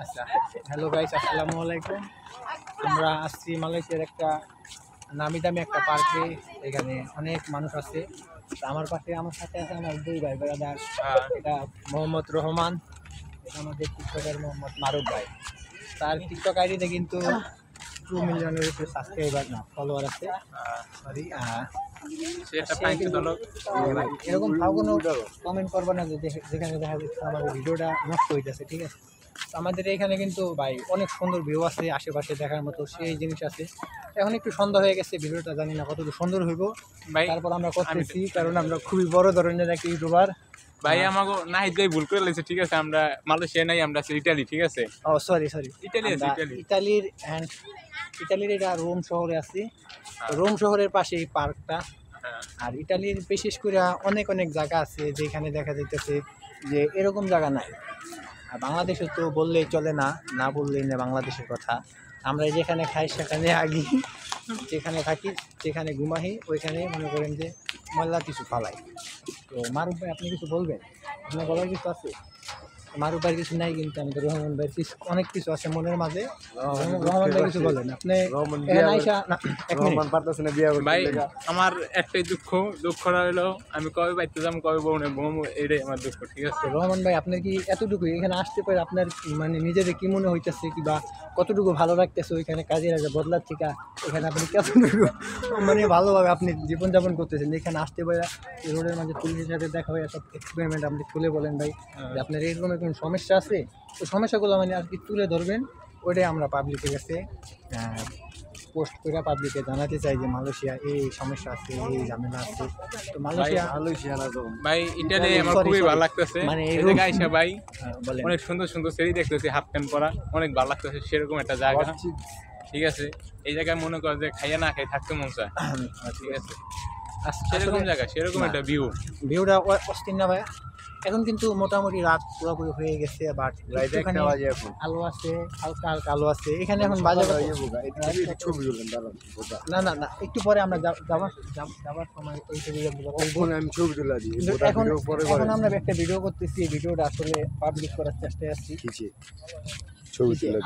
আচ্ছা, hello guys, আসসালামু আলাইকুম। আমরা আসছি মালয়েশিয়ার একটা নামি দামি একটা পার্কে। এখানে অনেক মানুষ আছে। আমার পাশে আমার সাথে আছে আমার দুই ভাই ব্রাদার। এটা মোহাম্মদ রহমান, এটা আমাদের টিকটকের মোহাম্মদ মারুফ ভাই। তার টিকটক আইডিতে কিন্তু 2 মিলিয়নের উপরে সাবস্ক্রাইবার না ফলোয়ার আছে। সরি, এরকম ভাব কোনো কমেন্ট করবো না যে যেখানে দেখা যাচ্ছে আমাদের ভিডিওটা নষ্ট হইতেছে, ঠিক আছে? আমাদের এখানে কিন্তু ভাই অনেক সুন্দর ভিউ আছে, আশেপাশে দেখার মতো সেই জিনিস আছে। এখন একটু সন্ধ্যা হয়ে গেছে, ভিডিওটা জানি না কতটুকু সুন্দর হইব ভাই, তারপর আমরা করতেছি কারণ আমরা খুবই বড় ধরনের একটা ইউটিউবার। ভাই আমাকে নাহিদ ভাই ভুল করে লেছে, ঠিক আছে? আমরা মালয়েশিয়া নাই, আমরা আছি ইতালি, ঠিক আছে? ও সরি, ইতালির এটা রোম শহরে আছি। রোম শহরের পাশে এই পার্কটা। আর ইতালির বিশেষ করে অনেক অনেক জায়গা আছে যেখানে দেখা যাইতেছে যে এরকম জায়গা নাই। আর বাংলাদেশে তো বললেই চলে না, না বললেই না বাংলাদেশের কথা। আমরা যেখানে খাই সেখানে আগি, যেখানে থাকি যেখানে ঘুমাই ওইখানে মনে করেন যে ময়লা কিছু ফালাই। তো মারুফ ভাই, আপনি কিছু বলবেন? আপনার বলার কিছু আছে? মারুফ ভাইয়ের কিছু নাই, কিন্তু আমাদের রহমান ভাইয়ের অনেক কিছু আছে মনের মাঝে। রহমান ভাই কিছু বলেন আপনি। ভাই আমার একটাই দুঃখটা হলো আমি কবে বাইতে যাবো, কবে বউ নেই, বউ এটাই আমার দুঃখ, ঠিক আছে? রহমান ভাই, আপনার কি এতটুকু এখানে আসতে পারে আপনার মানে নিজেদের কি মনে হইতেছে, কিংবা কতটুকু ভালো লাগতেছে ওইখানে কাজের আগে বদলার থেকে এখানে আপনি কতটুকু মানে ভালোভাবে আপনি জীবনযাপন করতেছেন? এখানে আসতে পারে রোডের মাঝে পুলিশের সাথে দেখা হয়, সব এক্সপেরিমেন্ট আপনি খুলে বলেন ভাই যে আপনার এরকম কোনো সমস্যা আছে, তো সমস্যাগুলো মানে আর কি তুলে ধরবেন। ওইটাই আমরা পাবলিকের কাছে পোস্ট করে পাবলিকে জানাতে চাই যে মালয়েশিয়া এই সমস্যা আছে, এই ঝামেলা আছে। তো মালয়েশিয়া না তো ভাই, ইটালি আমার খুবই ভালো লাগতেছে। মানে এই জায়গায় আইসা ভাই অনেক সুন্দর সুন্দর সেরি দেখতেছি, হাফ প্যান্ট পরা, অনেক ভালো লাগতেছে। সেরকম একটা জায়গা, ঠিক আছে? এই জায়গায় মনে কর যে খাইয়া না খাই থাকতে মন চায়, ঠিক আছে? সেরকম জায়গা, সেরকম একটা ভিউটা অস্থির না ভাই? এখন কিন্তু মোটামুটি রাত পুরোপুরি হয়ে গেছে, বাট আলো আছে, হালকা হালকা আলো আছে এখানে। এখন বাজে না না না, একটু পরে আমরা যাবার সময় ওই আমি ছবি তুলে দিই। এখন আমরা একটা ভিডিও করতেছি, ভিডিওটা আসলে পাবলিক করার চেষ্টায় আসছি। ছবি তুলে